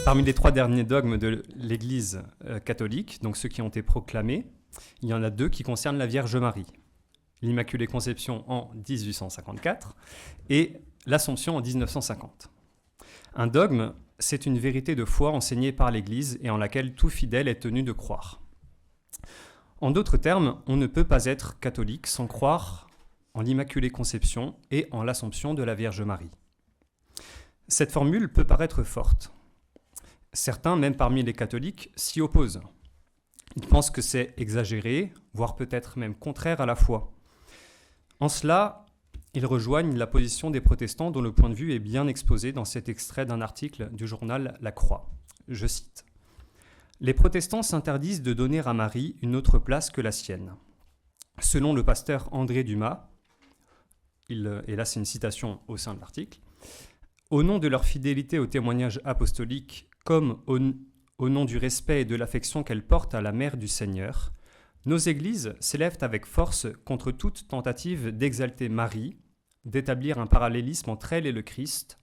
Parmi les 3 derniers dogmes de l'Église catholique, donc ceux qui ont été proclamés, il y en a 2 qui concernent la Vierge Marie. L'Immaculée Conception en 1854 et l'Assomption en 1950. Un dogme, c'est une vérité de foi enseignée par l'Église et en laquelle tout fidèle est tenu de croire. En d'autres termes, on ne peut pas être catholique sans croire en l'Immaculée Conception et en l'Assomption de la Vierge Marie. Cette formule peut paraître forte. Certains, même parmi les catholiques, s'y opposent. Ils pensent que c'est exagéré, voire peut-être même contraire à la foi. En cela, ils rejoignent la position des protestants dont le point de vue est bien exposé dans cet extrait d'un article du journal La Croix. Je cite. « Les protestants s'interdisent de donner à Marie une autre place que la sienne. Selon le pasteur André Dumas, et là c'est une citation au sein de l'article, au nom de leur fidélité au témoignage apostolique comme au nom du respect et de l'affection qu'elles portent à la Mère du Seigneur, nos églises s'élèvent avec force contre toute tentative d'exalter Marie, d'établir un parallélisme entre elle et le Christ,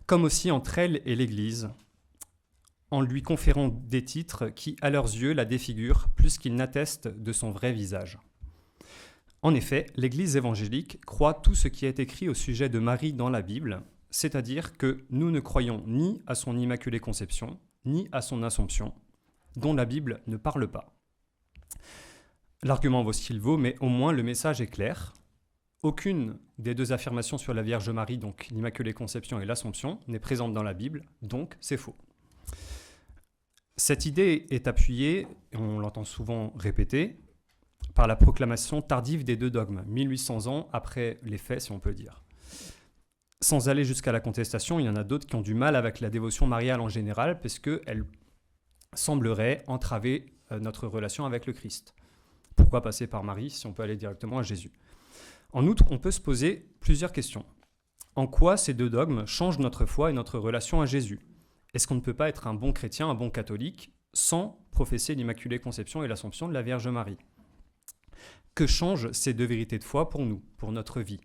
comme aussi entre elle et l'Église, en lui conférant des titres qui, à leurs yeux, la défigurent plus qu'ils n'attestent de son vrai visage. En effet, l'Église évangélique croit tout ce qui est écrit au sujet de Marie dans la Bible, c'est-à-dire que nous ne croyons ni à son Immaculée Conception, ni à son Assomption, dont la Bible ne parle pas. L'argument vaut ce qu'il vaut, mais au moins le message est clair. Aucune des 2 affirmations sur la Vierge Marie, donc l'Immaculée Conception et l'Assomption, n'est présente dans la Bible, donc c'est faux. Cette idée est appuyée, et on l'entend souvent répéter, par la proclamation tardive des 2 dogmes, 1800 ans après les faits, si on peut dire. Sans aller jusqu'à la contestation, il y en a d'autres qui ont du mal avec la dévotion mariale en général, parce qu'elle semblerait entraver notre relation avec le Christ. Pourquoi passer par Marie si on peut aller directement à Jésus ? En outre, on peut se poser plusieurs questions. En quoi ces 2 dogmes changent notre foi et notre relation à Jésus ? Est-ce qu'on ne peut pas être un bon chrétien, un bon catholique, sans professer l'Immaculée Conception et l'Assomption de la Vierge Marie ? Que changent ces 2 vérités de foi pour nous, pour notre vie ?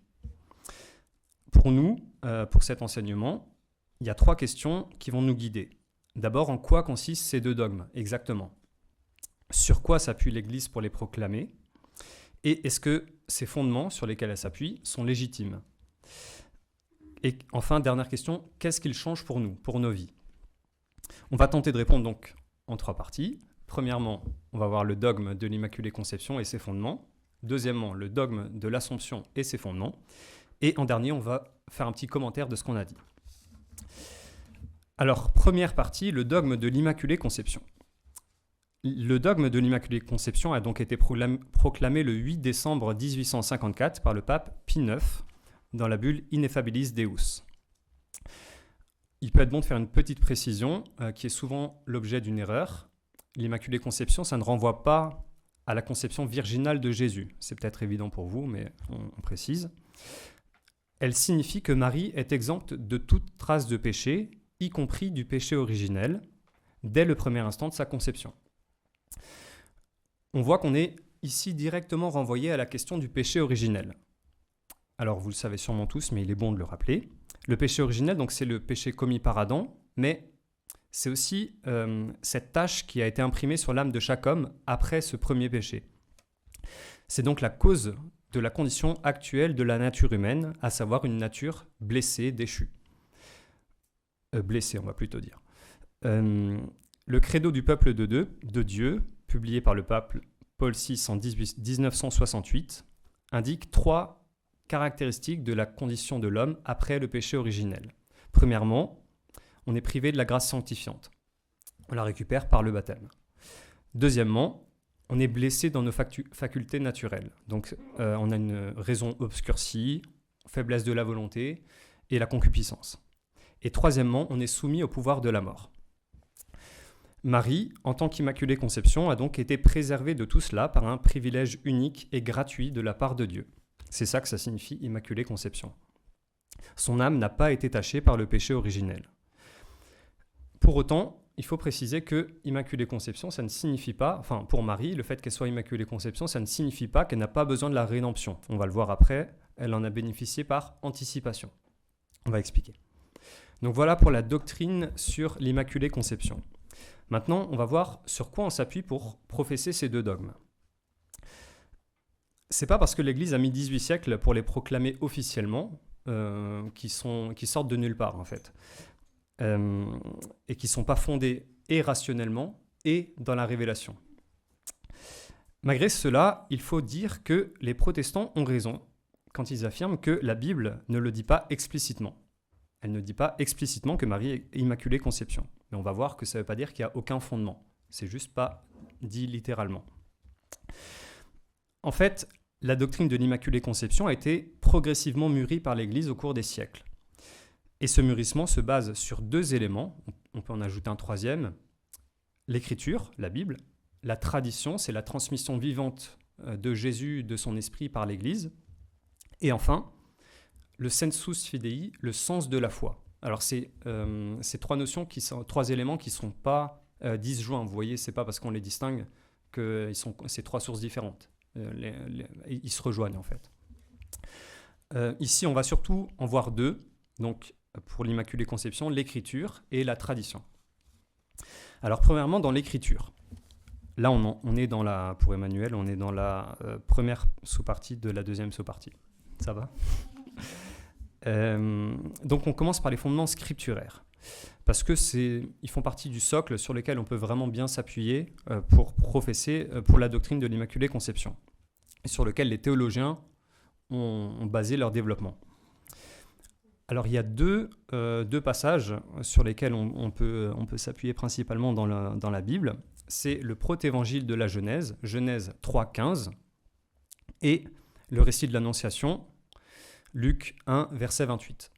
Pour nous, pour cet enseignement, il y a 3 questions qui vont nous guider. D'abord, en quoi consistent ces 2 dogmes exactement ? Sur quoi s'appuie l'Église pour les proclamer ? Et est-ce que ces fondements sur lesquels elle s'appuie sont légitimes ? Et enfin, dernière question, qu'est-ce qu'ils changent pour nous, pour nos vies ? On va tenter de répondre donc en 3 parties. Premièrement, on va voir le dogme de l'Immaculée Conception et ses fondements. Deuxièmement, le dogme de l'Assomption et ses fondements. Et en dernier, on va faire un petit commentaire de ce qu'on a dit. Alors, première partie, le dogme de l'Immaculée Conception. Le dogme de l'Immaculée Conception a donc été proclamé le 8 décembre 1854 par le pape Pie IX dans la bulle Ineffabilis Deus. Il peut être bon de faire une petite précision qui est souvent l'objet d'une erreur. L'Immaculée Conception, ça ne renvoie pas à la conception virginale de Jésus. C'est peut-être évident pour vous, mais on précise. Elle signifie que Marie est exempte de toute trace de péché, y compris du péché originel, dès le premier instant de sa conception. On voit qu'on est ici directement renvoyé à la question du péché originel. Alors vous le savez sûrement tous, mais il est bon de le rappeler. Le péché originel, donc c'est le péché commis par Adam, mais c'est aussi cette tâche qui a été imprimée sur l'âme de chaque homme après ce premier péché. C'est donc la cause de la condition actuelle de la nature humaine, à savoir une nature blessée, déchue. Blessée, on va plutôt dire. Le credo du peuple de Dieu, publié par le pape Paul VI en 1968, indique 3 caractéristiques de la condition de l'homme après le péché originel. Premièrement, on est privé de la grâce sanctifiante. On la récupère par le baptême. Deuxièmement, on est blessé dans nos facultés naturelles. Donc, on a une raison obscurcie, faiblesse de la volonté et la concupiscence. Et troisièmement, on est soumis au pouvoir de la mort. Marie, en tant qu'Immaculée Conception, a donc été préservée de tout cela par un privilège unique et gratuit de la part de Dieu. C'est ça que ça signifie Immaculée Conception. Son âme n'a pas été tachée par le péché originel. Pour autant, il faut préciser que Immaculée Conception, ça ne signifie pas, enfin pour Marie, le fait qu'elle soit Immaculée Conception, ça ne signifie pas qu'elle n'a pas besoin de la rédemption. On va le voir après, elle en a bénéficié par anticipation. On va expliquer. Donc voilà pour la doctrine sur l'Immaculée Conception. Maintenant, on va voir sur quoi on s'appuie pour professer ces deux dogmes. C'est pas parce que l'Église a mis 18 siècles pour les proclamer officiellement qui sortent de nulle part en fait, et qui sont pas fondés et rationnellement et dans la révélation. Malgré cela, il faut dire que les protestants ont raison quand ils affirment que la Bible ne le dit pas explicitement. Elle ne dit pas explicitement que Marie est Immaculée Conception. Mais on va voir que ça ne veut pas dire qu'il n'y a aucun fondement. C'est juste pas dit littéralement. En fait, la doctrine de l'Immaculée Conception a été progressivement mûrie par l'Église au cours des siècles. Et ce mûrissement se base sur deux éléments. On peut en ajouter un troisième. L'écriture, la Bible. La tradition, c'est la transmission vivante de Jésus, de son esprit par l'Église. Et enfin, le sensus fidei, le sens de la foi. Alors c'est ces trois éléments qui ne sont pas disjoints. Vous voyez, ce n'est pas parce qu'on les distingue que c'est trois sources différentes. Ils se rejoignent en fait. Ici, on va surtout en voir deux. Donc, pour l'Immaculée Conception, l'écriture et la tradition. Alors, premièrement, dans l'écriture. Là, on est pour Emmanuel, on est dans la première sous-partie de la deuxième sous-partie. Ça va ? Donc, on commence par les fondements scripturaires. Parce qu'ils font partie du socle sur lequel on peut vraiment bien s'appuyer pour professer pour la doctrine de l'Immaculée Conception, et sur lequel les théologiens ont basé leur développement. Alors, il y a deux passages sur lesquels on peut s'appuyer principalement dans la Bible. C'est le protévangile de la Genèse, Genèse 3,15, et le récit de l'Annonciation, Luc 1, verset 28.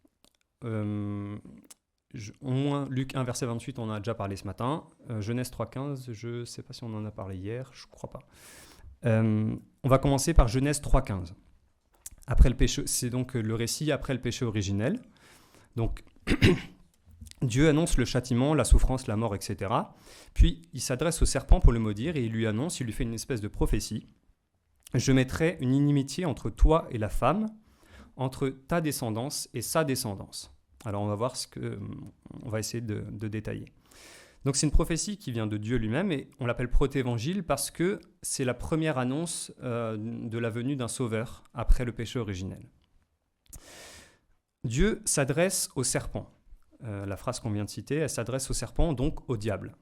Au moins, Luc 1, verset 28, on en a déjà parlé ce matin. Genèse 3,15, je ne sais pas si on en a parlé hier, je ne crois pas. On va commencer par Genèse 3,15. Après le péché, c'est donc le récit après le péché originel. Donc, Dieu annonce le châtiment, la souffrance, la mort, etc. Puis, il s'adresse au serpent pour le maudire et il lui fait une espèce de prophétie. « Je mettrai une inimitié entre toi et la femme, entre ta descendance et sa descendance. » Alors, on va voir on va essayer de détailler. Donc, c'est une prophétie qui vient de Dieu lui-même et on l'appelle protévangile parce que c'est la première annonce de la venue d'un sauveur après le péché originel. Dieu s'adresse au serpent. La phrase qu'on vient de citer, elle s'adresse au serpent, donc au diable.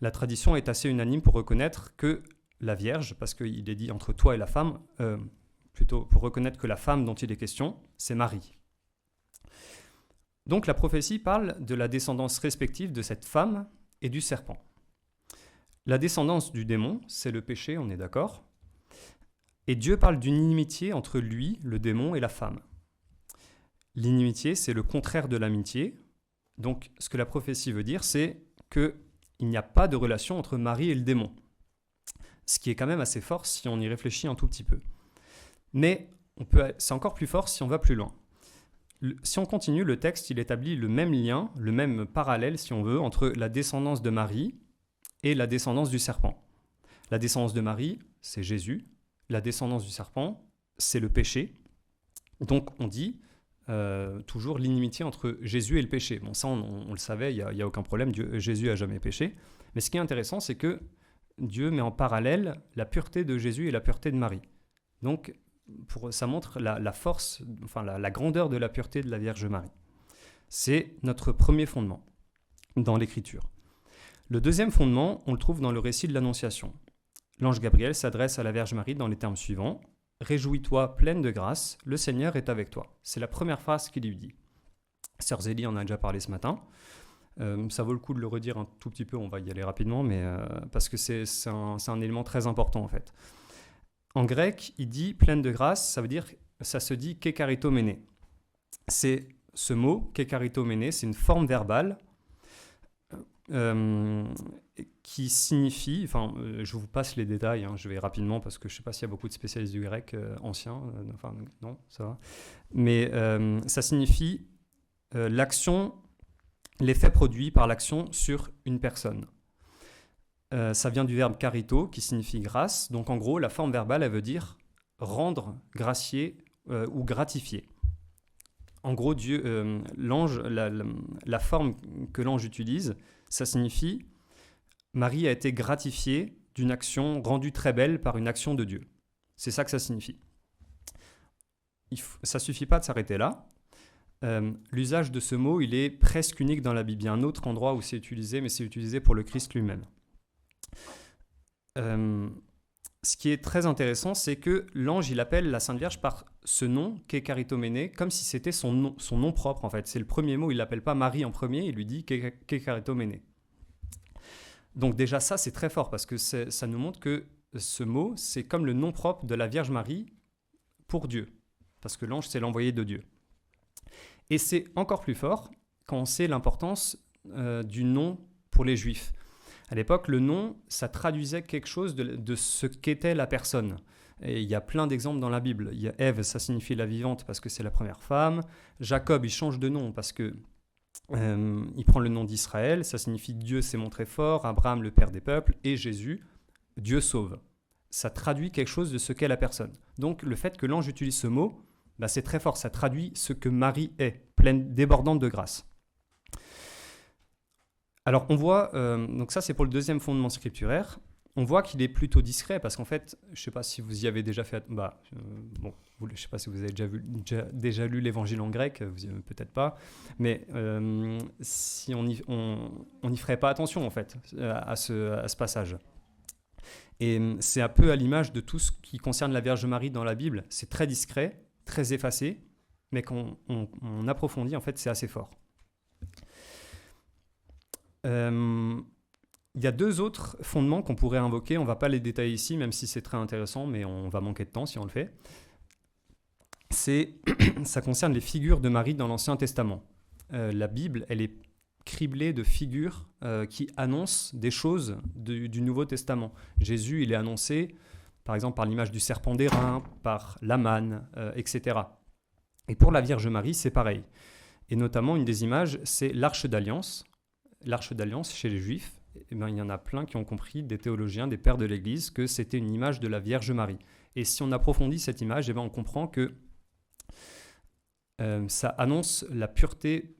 La tradition est assez unanime pour reconnaître que la Vierge, parce qu'il est dit entre toi et la femme, plutôt pour reconnaître que la femme dont il est question, c'est Marie. Donc la prophétie parle de la descendance respective de cette femme et du serpent. La descendance du démon, c'est le péché, on est d'accord. Et Dieu parle d'une inimitié entre lui, le démon, et la femme. L'inimitié, c'est le contraire de l'amitié. Donc, ce que la prophétie veut dire, c'est qu'il n'y a pas de relation entre Marie et le démon. Ce qui est quand même assez fort si on y réfléchit un tout petit peu. Mais c'est encore plus fort si on va plus loin. Si on continue, le texte, il établit le même lien, le même parallèle, si on veut, entre la descendance de Marie et la descendance du serpent. La descendance de Marie, c'est Jésus. La descendance du serpent, c'est le péché. Donc, on dit toujours l'inimitié entre Jésus et le péché. Bon, ça, on le savait, il n'y a aucun problème, Jésus n'a jamais péché. Mais ce qui est intéressant, c'est que Dieu met en parallèle la pureté de Jésus et la pureté de Marie. Donc, ça montre la force, enfin la grandeur de la pureté de la Vierge Marie. C'est notre premier fondement dans l'Écriture. Le deuxième fondement, on le trouve dans le récit de l'Annonciation. L'ange Gabriel s'adresse à la Vierge Marie dans les termes suivants. « Réjouis-toi, pleine de grâce, le Seigneur est avec toi. » C'est la première phrase qu'il lui dit. Sœur Zélie en a déjà parlé ce matin. Ça vaut le coup de le redire un tout petit peu, on va y aller rapidement, mais parce que c'est un élément très important en fait. En grec, il dit « pleine de grâce », ça se dit « kekaritomene ». C'est ce mot, kekaritomene, c'est une forme verbale qui signifie, je vous passe les détails, je vais rapidement parce que je ne sais pas s'il y a beaucoup de spécialistes du grec anciens, non, ça va. Mais ça signifie l'effet produit par l'action sur une personne. Ça vient du verbe karito qui signifie grâce. Donc en gros, la forme verbale, elle veut dire rendre, gracier ou gratifier. En gros, l'ange, la forme que l'ange utilise, ça signifie Marie a été gratifiée d'une action rendue très belle par une action de Dieu. C'est ça que ça signifie. Ça ne suffit pas de s'arrêter là. L'usage de ce mot, il est presque unique dans la Bible. Il y a un autre endroit où c'est utilisé, mais c'est utilisé pour le Christ lui-même. Ce qui est très intéressant, c'est que l'ange, il appelle la Sainte Vierge par ce nom, Kekaritomene, comme si c'était son nom propre, en fait. C'est le premier mot, il ne l'appelle pas Marie en premier, il lui dit Kekaritomene. Donc déjà ça, c'est très fort, parce que ça nous montre que ce mot, c'est comme le nom propre de la Vierge Marie pour Dieu, parce que l'ange, c'est l'envoyé de Dieu. Et c'est encore plus fort quand on sait l'importance du nom pour les Juifs. À l'époque, le nom, ça traduisait quelque chose de ce qu'était la personne. Et il y a plein d'exemples dans la Bible. Il y a Ève, ça signifie la vivante parce que c'est la première femme. Jacob, il change de nom parce que il prend le nom d'Israël, ça signifie Dieu s'est montré fort, Abraham le père des peuples, et Jésus, Dieu sauve. Ça traduit quelque chose de ce qu'est la personne. Donc le fait que l'ange utilise ce mot, c'est très fort, ça traduit ce que Marie est, pleine, débordante de grâce. Alors on voit, donc ça c'est pour le deuxième fondement scripturaire, on voit qu'il est plutôt discret parce qu'en fait, je ne sais pas si vous y avez déjà fait, je ne sais pas si vous avez déjà lu l'évangile en grec, peut-être pas, mais si on n'y ferait pas attention en fait à ce passage. Et c'est un peu à l'image de tout ce qui concerne la Vierge Marie dans la Bible, c'est très discret, très effacé, mais quand on approfondit, en fait, c'est assez fort. Il y a deux autres fondements qu'on pourrait invoquer. On ne va pas les détailler ici, même si c'est très intéressant, mais on va manquer de temps si on le fait. Ça concerne les figures de Marie dans l'Ancien Testament. La Bible, elle est criblée de figures qui annoncent des choses du Nouveau Testament. Jésus, il est annoncé, par exemple, par l'image du serpent d'airain, par la manne, etc. Et pour la Vierge Marie, c'est pareil. Et notamment, une des images, c'est l'Arche d'Alliance. L'Arche d'Alliance, chez les Juifs, il y en a plein qui ont compris, des théologiens, des pères de l'Église, que c'était une image de la Vierge Marie. Et si on approfondit cette image, on comprend que ça annonce la pureté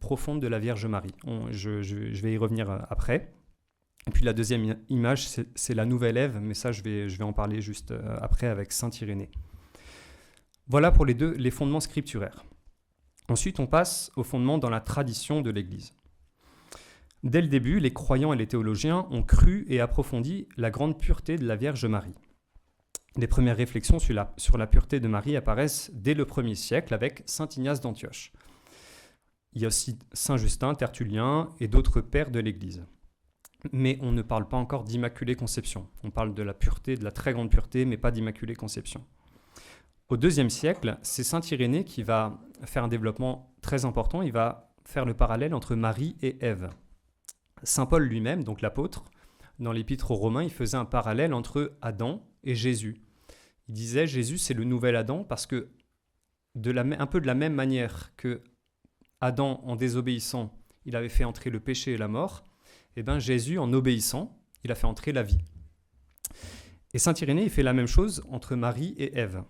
profonde de la Vierge Marie. Je vais y revenir après. Et puis la deuxième image, c'est la nouvelle Ève, mais ça, je vais en parler juste après avec saint Irénée. Voilà pour les fondements scripturaires. Ensuite, on passe aux fondements dans la tradition de l'Église. Dès le début, les croyants et les théologiens ont cru et approfondi la grande pureté de la Vierge Marie. Les premières réflexions sur la pureté de Marie apparaissent dès le 1er siècle avec saint Ignace d'Antioche. Il y a aussi saint Justin, Tertullien et d'autres pères de l'Église. Mais on ne parle pas encore d'Immaculée Conception. On parle de la pureté, de la très grande pureté, mais pas d'Immaculée Conception. Au 2e siècle, c'est saint Irénée qui va faire un développement très important. Il va faire le parallèle entre Marie et Ève. Saint Paul lui-même, donc l'apôtre, dans l'épître aux Romains, il faisait un parallèle entre Adam et Jésus. Il disait Jésus, c'est le nouvel Adam parce que un peu de la même manière que Adam, en désobéissant, il avait fait entrer le péché et la mort, et bien Jésus, en obéissant, il a fait entrer la vie. Et saint Irénée, il fait la même chose entre Marie et Ève.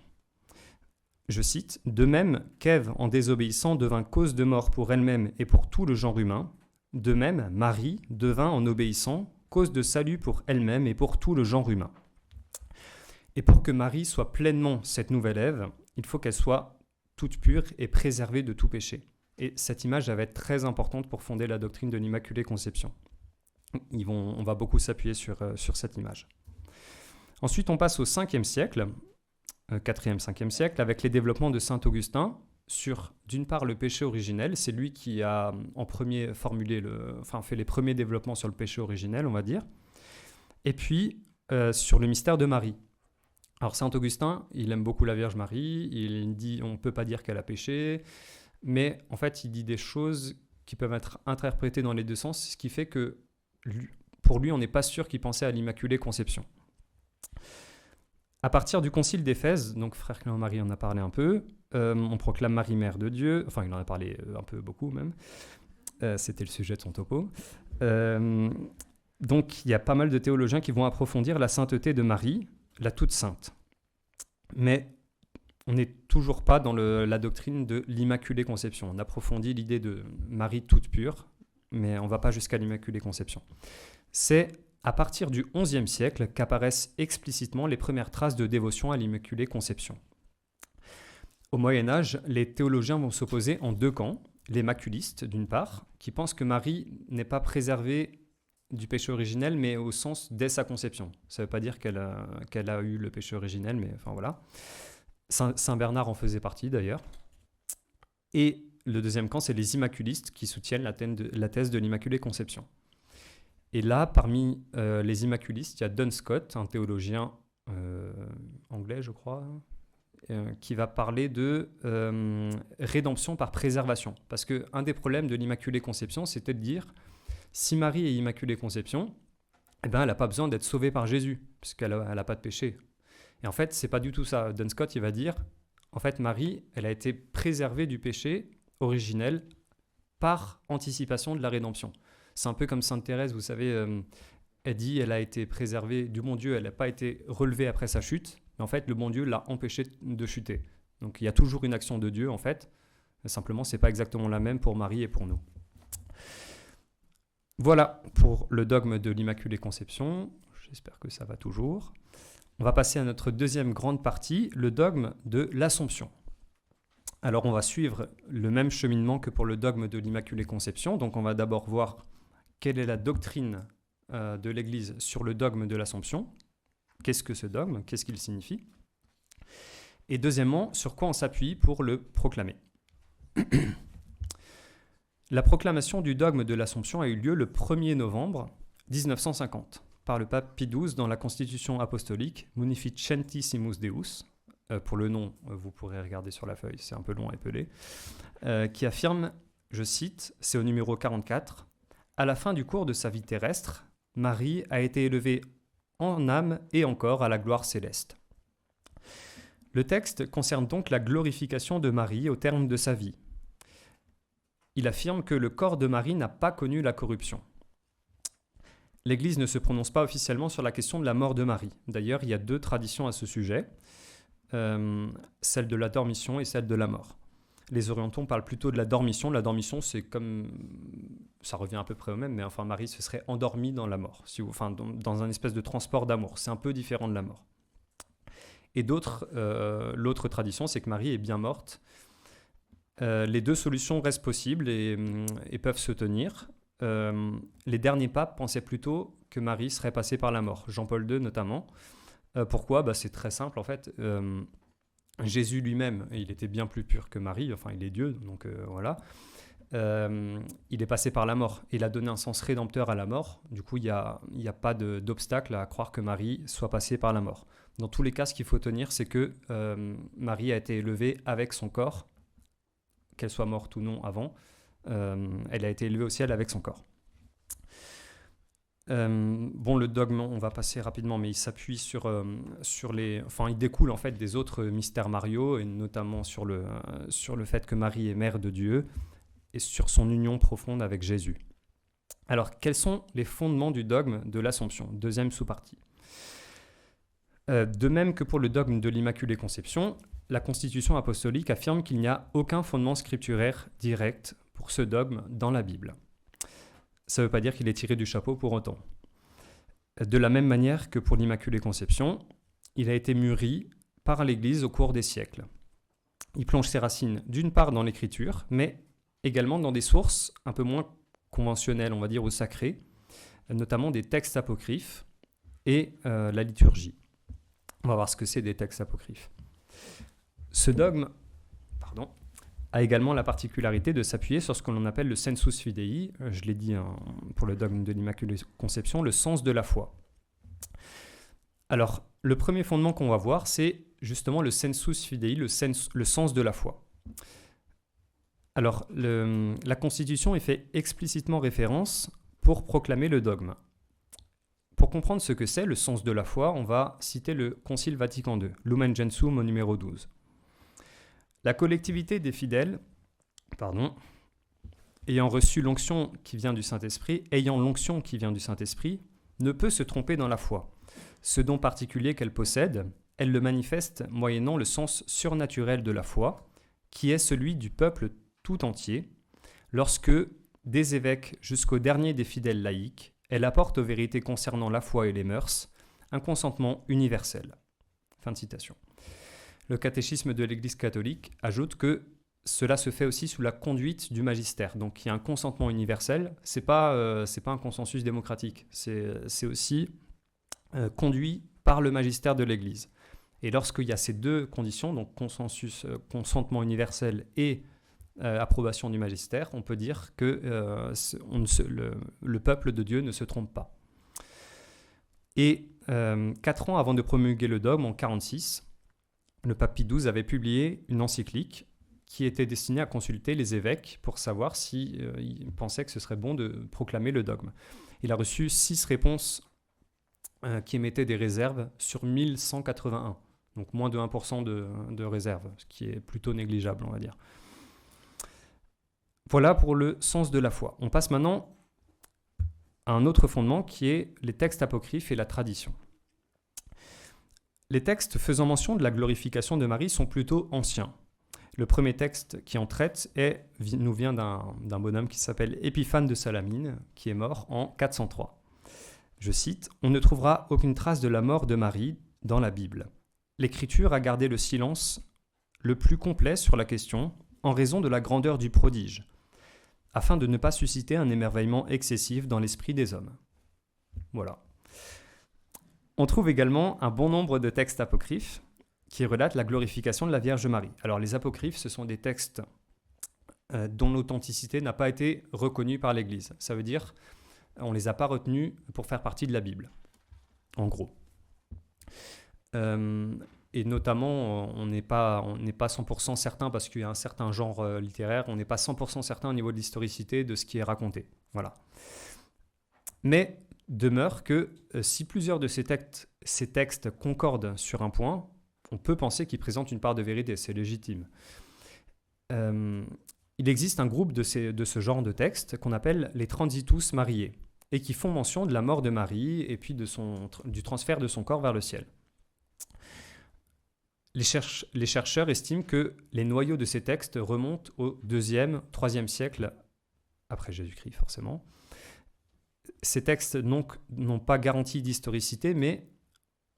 Je cite, « De même qu'Ève, en désobéissant, devint cause de mort pour elle-même et pour tout le genre humain, de même, Marie devint, en obéissant, cause de salut pour elle-même et pour tout le genre humain. » Et pour que Marie soit pleinement cette nouvelle Ève, il faut qu'elle soit toute pure et préservée de tout péché. Et cette image va être très importante pour fonder la doctrine de l'Immaculée Conception. On va beaucoup s'appuyer sur cette image. Ensuite, on passe au 5e siècle, 4e, 5e siècle, avec les développements de saint Augustin sur, d'une part, le péché originel. C'est lui qui a en premier fait les premiers développements sur le péché originel, on va dire. Et puis, sur le mystère de Marie. Alors, saint Augustin, il aime beaucoup la Vierge Marie. Il dit on ne peut pas dire qu'elle a péché. Mais en fait, il dit des choses qui peuvent être interprétées dans les deux sens, ce qui fait que, pour lui, on n'est pas sûr qu'il pensait à l'Immaculée Conception. À partir du concile d'Éphèse, donc frère Clément-Marie en a parlé un peu, on proclame Marie mère de Dieu, enfin il en a parlé un peu beaucoup même, c'était le sujet de son topo. Donc il y a pas mal de théologiens qui vont approfondir la sainteté de Marie, la toute sainte. Mais on n'est toujours pas dans la doctrine de l'Immaculée Conception. On approfondit l'idée de Marie toute pure, mais on ne va pas jusqu'à l'Immaculée Conception. C'est à partir du XIe siècle qu'apparaissent explicitement les premières traces de dévotion à l'Immaculée Conception. Au Moyen-Âge, les théologiens vont s'opposer en deux camps. Les maculistes, d'une part, qui pensent que Marie n'est pas préservée du péché originel, mais au sens dès sa conception. Ça ne veut pas dire qu'elle a eu le péché originel, mais enfin voilà. Saint Bernard en faisait partie d'ailleurs. Et le deuxième camp, c'est les immaculistes qui soutiennent la thèse de l'Immaculée Conception. Et là, parmi les immaculistes, il y a Duns Scott, un théologien anglais, je crois, qui va parler de rédemption par préservation. Parce qu'un des problèmes de l'Immaculée Conception, c'était de dire, si Marie est Immaculée Conception, eh ben, elle n'a pas besoin d'être sauvée par Jésus, puisqu'elle n'a pas de péché. Et en fait, c'est pas du tout ça. Duns Scott, il va dire, en fait, Marie, elle a été préservée du péché originel par anticipation de la rédemption. C'est un peu comme Sainte Thérèse, vous savez, elle dit, elle a été préservée du bon Dieu, elle n'a pas été relevée après sa chute, mais en fait, le bon Dieu l'a empêchée de chuter. Donc, il y a toujours une action de Dieu, en fait. Simplement, c'est pas exactement la même pour Marie et pour nous. Voilà pour le dogme de l'Immaculée Conception. J'espère que ça va toujours. On va passer à notre deuxième grande partie, le dogme de l'Assomption. Alors on va suivre le même cheminement que pour le dogme de l'Immaculée Conception. Donc on va d'abord voir quelle est la doctrine de l'Église sur le dogme de l'Assomption. Qu'est-ce que ce dogme? Qu'est-ce qu'il signifie? Et deuxièmement, sur quoi on s'appuie pour le proclamer. La proclamation du dogme de l'Assomption a eu lieu le 1er novembre 1950. Par le pape Pie XII dans la Constitution apostolique Munificentissimus Deus, pour le nom, vous pourrez regarder sur la feuille, c'est un peu long à épeler, qui affirme, je cite, c'est au numéro 44, « À la fin du cours de sa vie terrestre, Marie a été élevée en âme et en corps à la gloire céleste. » Le texte concerne donc la glorification de Marie au terme de sa vie. Il affirme que le corps de Marie n'a pas connu la corruption. L'Église ne se prononce pas officiellement sur la question de la mort de Marie. D'ailleurs, il y a deux traditions à ce sujet, celle de la dormition et celle de la mort. Les orientaux parlent plutôt de la dormition. La dormition, c'est comme... ça revient à peu près au même, mais enfin, Marie se serait endormie dans la mort, dans un espèce de transport d'amour. C'est un peu différent de la mort. Et l'autre tradition, c'est que Marie est bien morte. Les deux solutions restent possibles et peuvent se tenir. Les derniers papes pensaient plutôt que Marie serait passée par la mort, Jean-Paul II notamment. Pourquoi ? C'est très simple en fait. Jésus lui-même, il était bien plus pur que Marie, enfin il est Dieu, donc voilà. Il est passé par la mort. Il a donné un sens rédempteur à la mort. Du coup, il n'y a pas d'obstacle à croire que Marie soit passée par la mort. Dans tous les cas, ce qu'il faut tenir, c'est que Marie a été élevée avec son corps, qu'elle soit morte ou non avant. Elle a été élevée au ciel avec son corps. Le dogme, on va passer rapidement, mais il s'appuie sur les... Enfin, il découle en fait des autres mystères mariaux, et notamment sur le fait que Marie est mère de Dieu, et sur son union profonde avec Jésus. Alors, quels sont les fondements du dogme de l'Assomption ? Deuxième sous-partie. De même que pour le dogme de l'Immaculée Conception, la Constitution apostolique affirme qu'il n'y a aucun fondement scripturaire direct pour ce dogme dans la Bible. Ça ne veut pas dire qu'il est tiré du chapeau pour autant. De la même manière que pour l'Immaculée Conception, il a été mûri par l'Église au cours des siècles. Il plonge ses racines d'une part dans l'Écriture, mais également dans des sources un peu moins conventionnelles, on va dire, ou sacrées, notamment des textes apocryphes et la liturgie. On va voir ce que c'est des textes apocryphes. Ce dogme a également la particularité de s'appuyer sur ce que l'on appelle le sensus fidei, je l'ai dit pour le dogme de l'Immaculée Conception, le sens de la foi. Alors, le premier fondement qu'on va voir, c'est justement le sensus fidei, le sens de la foi. Alors, la Constitution y fait explicitement référence pour proclamer le dogme. Pour comprendre ce que c'est le sens de la foi, on va citer le Concile Vatican II, Lumen Gentium au numéro 12. La collectivité des fidèles, ayant l'onction qui vient du Saint-Esprit, ne peut se tromper dans la foi. Ce don particulier qu'elle possède, elle le manifeste moyennant le sens surnaturel de la foi, qui est celui du peuple tout entier, lorsque, des évêques jusqu'au dernier des fidèles laïcs, elle apporte aux vérités concernant la foi et les mœurs un consentement universel. » Fin de citation. Le catéchisme de l'Église catholique ajoute que cela se fait aussi sous la conduite du magistère. Donc il y a un consentement universel, c'est pas un consensus démocratique, c'est aussi conduit par le magistère de l'Église. Et lorsqu'il y a ces deux conditions, donc consentement universel et approbation du magistère, on peut dire que le peuple de Dieu ne se trompe pas. Et 4 ans avant de promulguer le dogme, en 1946, le pape Pie XII avait publié une encyclique qui était destinée à consulter les évêques pour savoir s'ils pensaient que ce serait bon de proclamer le dogme. Il a reçu 6 réponses qui émettaient des réserves sur 1181, donc moins de 1% de réserve, ce qui est plutôt négligeable, on va dire. Voilà pour le sens de la foi. On passe maintenant à un autre fondement qui est les textes apocryphes et la tradition. Les textes faisant mention de la glorification de Marie sont plutôt anciens. Le premier texte qui en traite nous vient d'un bonhomme qui s'appelle Épiphane de Salamine, qui est mort en 403. Je cite, « On ne trouvera aucune trace de la mort de Marie dans la Bible. L'Écriture a gardé le silence le plus complet sur la question en raison de la grandeur du prodige, afin de ne pas susciter un émerveillement excessif dans l'esprit des hommes. » Voilà. On trouve également un bon nombre de textes apocryphes qui relatent la glorification de la Vierge Marie. Alors les apocryphes, ce sont des textes dont l'authenticité n'a pas été reconnue par l'Église. Ça veut dire on ne les a pas retenus pour faire partie de la Bible, en gros. Et notamment, on n'est pas 100% certain, parce qu'il y a un certain genre littéraire, on n'est pas 100% certain au niveau de l'historicité de ce qui est raconté. Voilà. Mais demeure que si plusieurs de ces textes concordent sur un point, on peut penser qu'ils présentent une part de vérité, c'est légitime. Il existe un groupe de ce genre de textes qu'on appelle les Transitus Mariae, et qui font mention de la mort de Marie et puis du transfert de son corps vers le ciel. Les chercheurs estiment que les noyaux de ces textes remontent au 2e, 3e siècle après Jésus-Christ, forcément. Ces textes n'ont pas garantie d'historicité, mais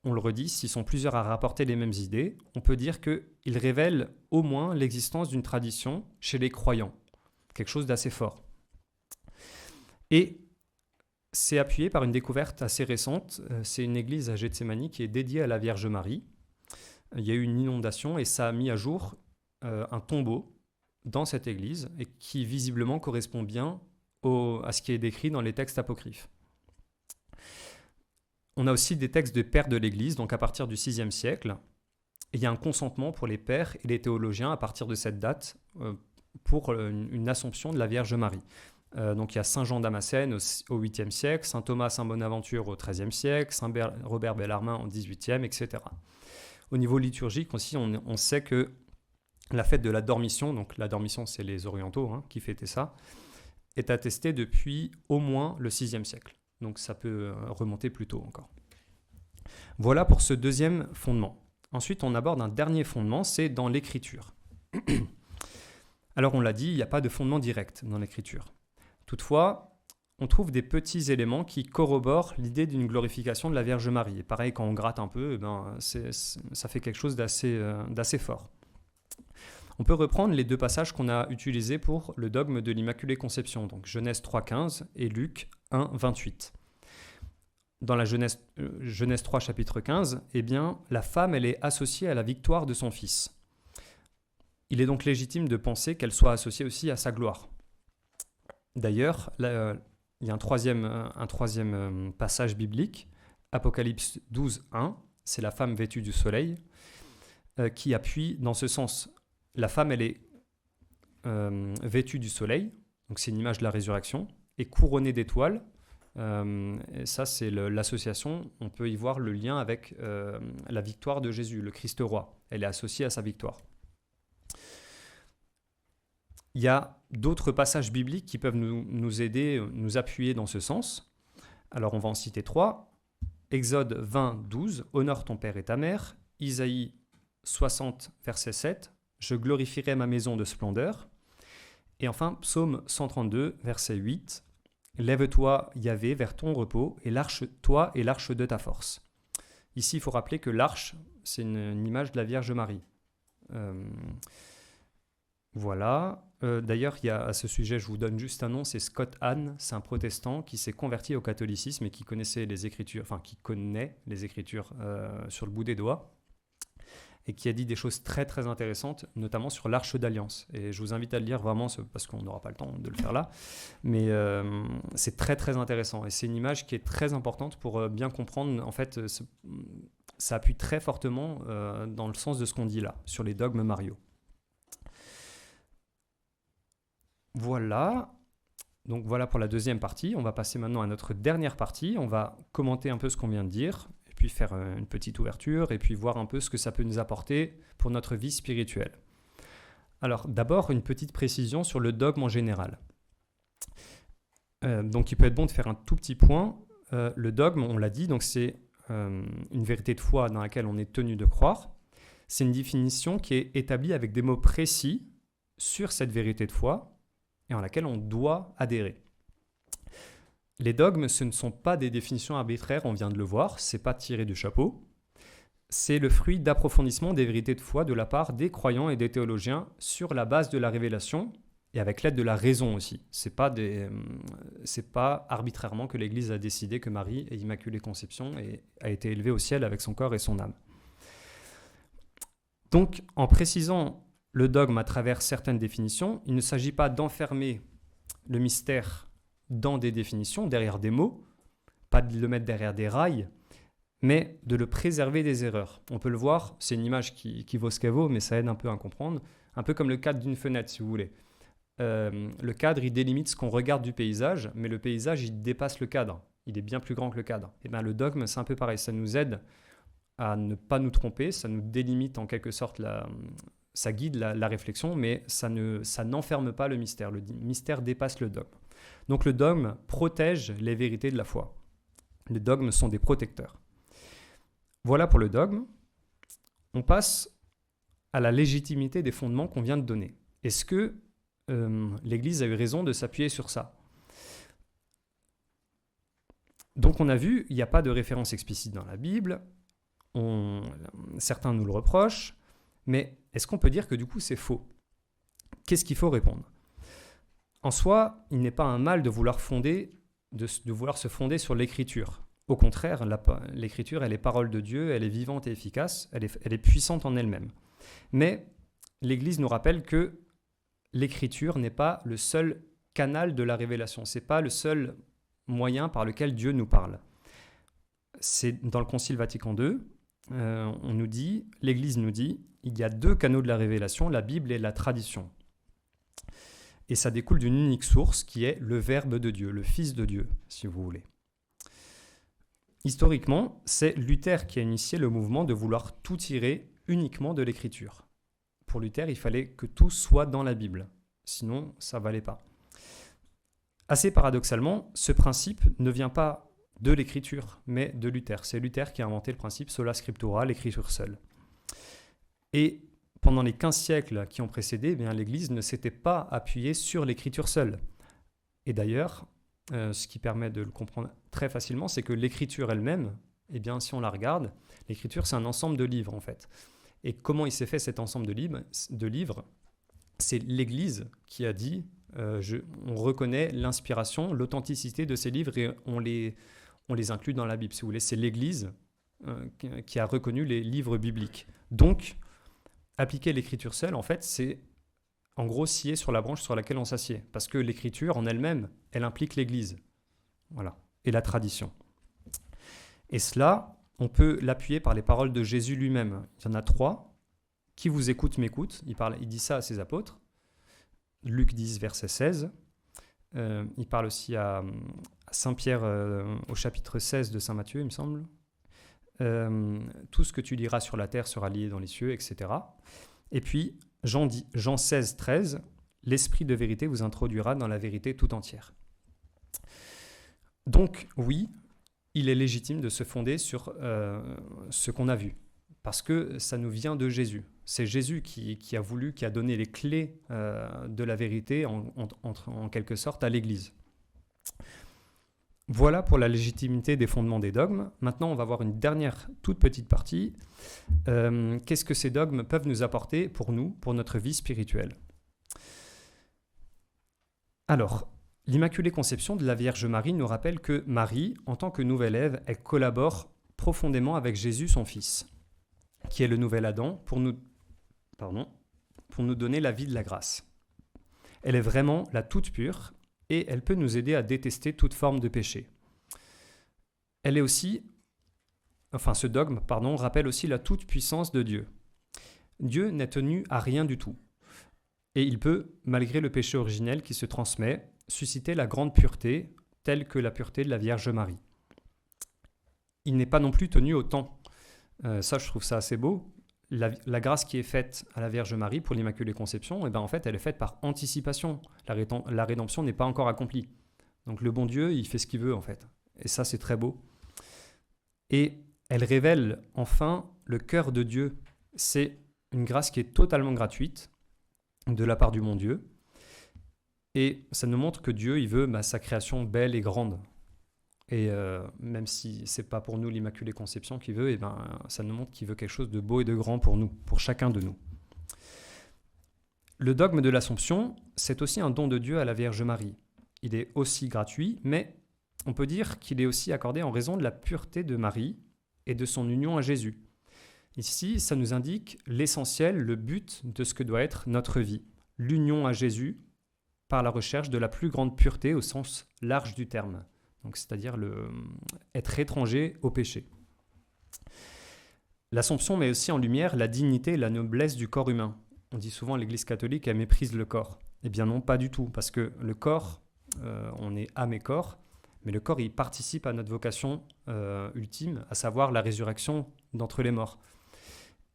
on le redit, s'ils sont plusieurs à rapporter les mêmes idées, on peut dire qu'ils révèlent au moins l'existence d'une tradition chez les croyants, quelque chose d'assez fort. Et c'est appuyé par une découverte assez récente, c'est une église à Gethsémani qui est dédiée à la Vierge Marie. Il y a eu une inondation et ça a mis à jour un tombeau dans cette église et qui visiblement correspond bien à ce qui est décrit dans les textes apocryphes. On a aussi des textes de pères de l'Église, donc à partir du VIe siècle. Et il y a un consentement pour les pères et les théologiens à partir de cette date pour une assomption de la Vierge Marie. Donc il y a Saint Jean Damascène au 8e siècle, Saint Thomas Saint Bonaventure au 13e siècle, Saint Robert Bellarmin au 18e, etc. Au niveau liturgique aussi, on sait que la fête de la Dormition, donc la Dormition c'est les orientaux qui fêtaient ça, est attestée depuis au moins le 6e siècle. Donc ça peut remonter plus tôt encore. Voilà pour ce deuxième fondement. Ensuite, on aborde un dernier fondement, c'est dans l'écriture. Alors on l'a dit, il n'y a pas de fondement direct dans l'écriture. Toutefois, on trouve des petits éléments qui corroborent l'idée d'une glorification de la Vierge Marie. Et pareil, quand on gratte un peu, ça fait quelque chose d'assez fort. On peut reprendre les deux passages qu'on a utilisés pour le dogme de l'Immaculée Conception, donc Genèse 3,15 et Luc 1,28. Dans la Genèse 3, chapitre 15, eh bien, la femme, elle est associée à la victoire de son fils. Il est donc légitime de penser qu'elle soit associée aussi à sa gloire. D'ailleurs, là, il y a un troisième passage biblique, Apocalypse 12,1, c'est la femme vêtue du soleil, qui appuie dans ce sens. La femme, elle est vêtue du soleil, donc c'est une image de la résurrection, et couronnée d'étoiles. Et ça, c'est l'association. On peut y voir le lien avec la victoire de Jésus, le Christ roi. Elle est associée à sa victoire. Il y a d'autres passages bibliques qui peuvent nous aider, nous appuyer dans ce sens. Alors, on va en citer 3. Exode 20, 12, « Honore ton père et ta mère » Isaïe 60, verset 7, « Je glorifierai ma maison de splendeur ». Et enfin, psaume 132, verset 8, « Lève-toi, Yahvé, vers ton repos, et toi et l'arche de ta force ». Ici, il faut rappeler que l'arche, c'est une image de la Vierge Marie. Voilà. D'ailleurs, il y a, à ce sujet, je vous donne juste un nom, c'est Scott Hahn, c'est un protestant qui s'est converti au catholicisme et qui connaissait les Écritures, enfin qui connaît les Écritures sur le bout des doigts, et qui a dit des choses très très intéressantes, notamment sur l'Arche d'Alliance. Et je vous invite à le lire vraiment, parce qu'on n'aura pas le temps de le faire là, mais c'est très très intéressant. Et c'est une image qui est très importante pour bien comprendre, en fait, ça appuie très fortement dans le sens de ce qu'on dit là, sur les dogmes mariaux. Voilà. Donc voilà pour la deuxième partie. On va passer maintenant à notre dernière partie. On va commenter un peu ce qu'on vient de dire, et puis faire une petite ouverture, et puis voir un peu ce que ça peut nous apporter pour notre vie spirituelle. Alors d'abord, une petite précision sur le dogme en général. Donc il peut être bon de faire un tout petit point. Le dogme, on l'a dit, donc c'est une vérité de foi dans laquelle on est tenu de croire. C'est une définition qui est établie avec des mots précis sur cette vérité de foi, et en laquelle on doit adhérer. Les dogmes, ce ne sont pas des définitions arbitraires, on vient de le voir, c'est pas tiré du chapeau. C'est le fruit d'approfondissement des vérités de foi de la part des croyants et des théologiens sur la base de la révélation et avec l'aide de la raison aussi. C'est pas arbitrairement que l'Église a décidé que Marie est Immaculée Conception et a été élevée au ciel avec son corps et son âme. Donc, en précisant le dogme à travers certaines définitions, il ne s'agit pas d'enfermer le mystère dans des définitions, derrière des mots, pas de le mettre derrière des rails, mais de le préserver des erreurs. On peut le voir, c'est une image qui vaut ce qu'elle vaut, mais ça aide un peu à comprendre, un peu comme le cadre d'une fenêtre, si vous voulez. Le cadre, il délimite ce qu'on regarde du paysage, mais le paysage, il dépasse le cadre. Il est bien plus grand que le cadre. Et bien, le dogme, c'est un peu pareil. Ça nous aide à ne pas nous tromper, ça nous délimite en quelque sorte ça guide la réflexion, mais ça n'enferme pas le mystère. Le mystère dépasse le dogme. Donc le dogme protège les vérités de la foi. Les dogmes sont des protecteurs. Voilà pour le dogme. On passe à la légitimité des fondements qu'on vient de donner. Est-ce que l'Église a eu raison de s'appuyer sur ça ? Donc on a vu, il n'y a pas de référence explicite dans la Bible. Certains nous le reprochent. Mais est-ce qu'on peut dire que du coup c'est faux ? Qu'est-ce qu'il faut répondre ? En soi, il n'est pas un mal de vouloir se fonder sur l'Écriture. Au contraire, l'Écriture, elle est parole de Dieu, elle est vivante et efficace, elle est puissante en elle-même. Mais l'Église nous rappelle que l'Écriture n'est pas le seul canal de la révélation, ce n'est pas le seul moyen par lequel Dieu nous parle. C'est dans le Concile Vatican II, l'Église nous dit, il y a deux canaux de la révélation, la Bible et la tradition. Et ça découle d'une unique source qui est le Verbe de Dieu, le Fils de Dieu, si vous voulez. Historiquement, c'est Luther qui a initié le mouvement de vouloir tout tirer uniquement de l'Écriture. Pour Luther, il fallait que tout soit dans la Bible, sinon ça ne valait pas. Assez paradoxalement, ce principe ne vient pas de l'Écriture, mais de Luther. C'est Luther qui a inventé le principe sola scriptura, l'Écriture seule. Et pendant les 15 siècles qui ont précédé, l'Église ne s'était pas appuyée sur l'Écriture seule. Et d'ailleurs, ce qui permet de le comprendre très facilement, c'est que l'Écriture elle-même, si on la regarde, l'Écriture c'est un ensemble de livres en fait. Et comment il s'est fait cet ensemble de livres ? C'est l'Église qui a dit, on reconnaît l'inspiration, l'authenticité de ces livres et on les inclut dans la Bible, si vous voulez. C'est l'Église qui a reconnu les livres bibliques. Donc, appliquer l'Écriture seule, en fait, c'est en gros scier sur la branche sur laquelle on s'assied. Parce que l'Écriture, en elle-même, elle implique l'Église. Voilà. Et la tradition. Et cela, on peut l'appuyer par les paroles de Jésus lui-même. Il y en a 3. Qui vous écoute, m'écoute. Il dit ça à ses apôtres. Luc 10, verset 16. Il parle aussi à Saint Pierre au chapitre 16 de Saint Matthieu, il me semble. Tout ce que tu liras sur la terre sera lié dans les cieux, etc. Et puis, Jean 16, 13, l'Esprit de vérité vous introduira dans la vérité tout entière. Donc, oui, il est légitime de se fonder sur ce qu'on a vu. parce que ça nous vient de Jésus. C'est Jésus qui a voulu, qui a donné les clés de la vérité, en quelque sorte, à l'Église. Voilà pour la légitimité des fondements des dogmes. Maintenant, on va voir une dernière toute petite partie. Qu'est-ce que ces dogmes peuvent nous apporter pour nous, pour notre vie spirituelle ? Alors, l'Immaculée Conception de la Vierge Marie nous rappelle que Marie, en tant que nouvelle Ève, elle collabore profondément avec Jésus, son Fils, qui est le nouvel Adam, pour nous donner la vie de la grâce. Elle est vraiment la toute pure et elle peut nous aider à détester toute forme de péché. Ce dogme, rappelle aussi la toute-puissance de Dieu. Dieu n'est tenu à rien du tout. Et il peut, malgré le péché originel qui se transmet, susciter la grande pureté, telle que la pureté de la Vierge Marie. Il n'est pas non plus tenu au temps. Ça, je trouve ça assez beau. La grâce qui est faite à la Vierge Marie pour l'Immaculée Conception, en fait, elle est faite par anticipation. La rédemption n'est pas encore accomplie. Donc le bon Dieu, il fait ce qu'il veut, en fait. Et ça, c'est très beau. Et elle révèle enfin le cœur de Dieu. C'est une grâce qui est totalement gratuite de la part du bon Dieu. Et ça nous montre que Dieu, il veut sa création belle et grande. Et même si ce n'est pas pour nous l'Immaculée Conception qu'il veut, ça nous montre qu'il veut quelque chose de beau et de grand pour nous, pour chacun de nous. Le dogme de l'Assomption, c'est aussi un don de Dieu à la Vierge Marie. Il est aussi gratuit, mais on peut dire qu'il est aussi accordé en raison de la pureté de Marie et de son union à Jésus. Ici, ça nous indique l'essentiel, le but de ce que doit être notre vie, l'union à Jésus par la recherche de la plus grande pureté au sens large du terme, donc c'est-à-dire être étranger au péché. L'Assomption met aussi en lumière la dignité et la noblesse du corps humain. On dit souvent l'Église catholique, elle méprise le corps. Eh bien non, pas du tout, parce que le corps, on est âme et corps, mais le corps, il participe à notre vocation ultime, à savoir la résurrection d'entre les morts.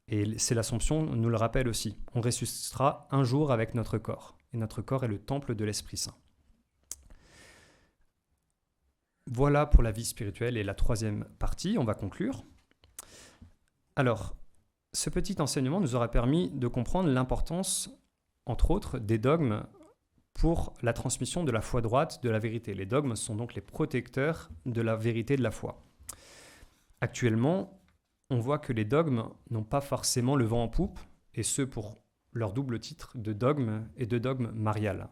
Et c'est l'Assomption nous le rappelle aussi. On ressuscitera un jour avec notre corps. Et notre corps est le temple de l'Esprit Saint. Voilà pour la vie spirituelle et la troisième partie. On va conclure. Alors, ce petit enseignement nous aura permis de comprendre l'importance, entre autres, des dogmes pour la transmission de la foi droite de la vérité. Les dogmes sont donc les protecteurs de la vérité de la foi. Actuellement, on voit que les dogmes n'ont pas forcément le vent en poupe, et ce pour leur double titre de dogme et de dogme marial.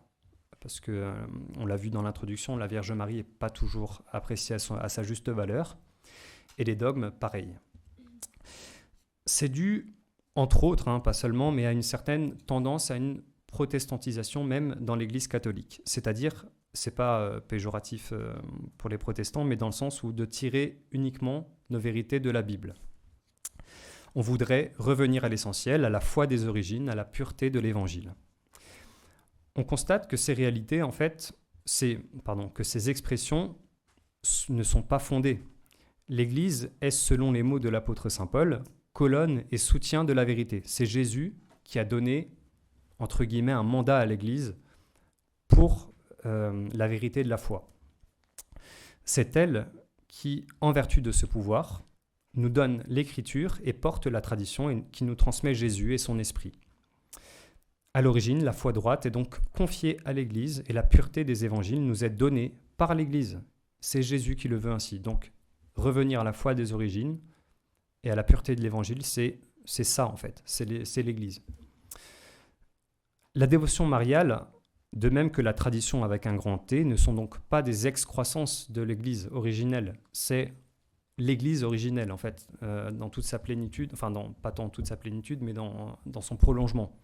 Parce que, on l'a vu dans l'introduction, la Vierge Marie n'est pas toujours appréciée à sa juste valeur, et les dogmes, pareil. C'est dû, entre autres, pas seulement, mais à une certaine tendance à une protestantisation même dans l'Église catholique. C'est-à-dire, c'est pas péjoratif pour les protestants, mais dans le sens où de tirer uniquement nos vérités de la Bible. On voudrait revenir à l'essentiel, à la foi des origines, à la pureté de l'Évangile. On constate que ces réalités, en fait, que ces expressions ne sont pas fondées. L'Église est, selon les mots de l'apôtre saint Paul, colonne et soutien de la vérité. C'est Jésus qui a donné, entre guillemets, un mandat à l'Église pour la vérité de la foi. C'est elle qui, en vertu de ce pouvoir, nous donne l'Écriture et porte la tradition et qui nous transmet Jésus et son Esprit. À l'origine, la foi droite est donc confiée à l'Église et la pureté des évangiles nous est donnée par l'Église. C'est Jésus qui le veut ainsi. Donc, revenir à la foi des origines et à la pureté de l'Évangile, c'est ça en fait, c'est l'Église. La dévotion mariale, de même que la tradition avec un grand T, ne sont donc pas des excroissances de l'Église originelle, c'est l'Église originelle en fait, dans toute sa plénitude, pas dans toute sa plénitude, mais dans son prolongement.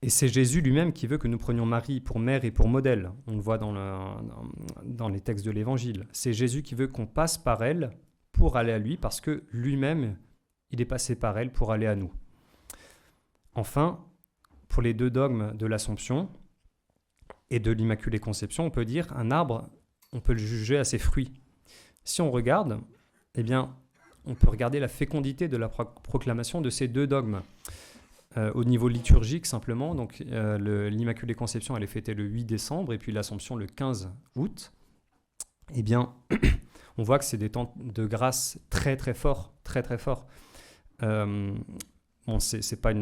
Et c'est Jésus lui-même qui veut que nous prenions Marie pour mère et pour modèle. On le voit dans les textes de l'Évangile. C'est Jésus qui veut qu'on passe par elle pour aller à lui, parce que lui-même, il est passé par elle pour aller à nous. Enfin, pour les deux dogmes de l'Assomption et de l'Immaculée Conception, on peut dire un arbre, on peut le juger à ses fruits. Si on regarde, eh bien, on peut regarder la fécondité de la proclamation de ces deux dogmes. Au niveau liturgique, simplement, donc l'Immaculée Conception, elle est fêtée le 8 décembre et puis l'Assomption le 15 août. Eh bien, on voit que c'est des temps de grâce très très forts, très très forts. Bon, c'est pas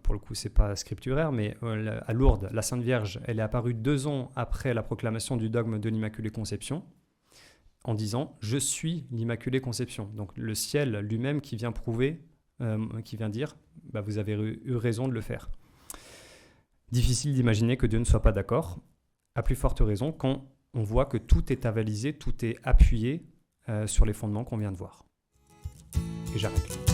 pour le coup, c'est pas scripturaire, mais à Lourdes, la Sainte Vierge, elle est apparue 2 ans après la proclamation du dogme de l'Immaculée Conception, en disant « Je suis l'Immaculée Conception ». Donc le ciel lui-même qui vient prouver, qui vient dire « Vous avez eu raison de le faire ». Difficile d'imaginer que Dieu ne soit pas d'accord, à plus forte raison quand on voit que tout est avalisé, tout est appuyé sur les fondements qu'on vient de voir. Et j'arrête là.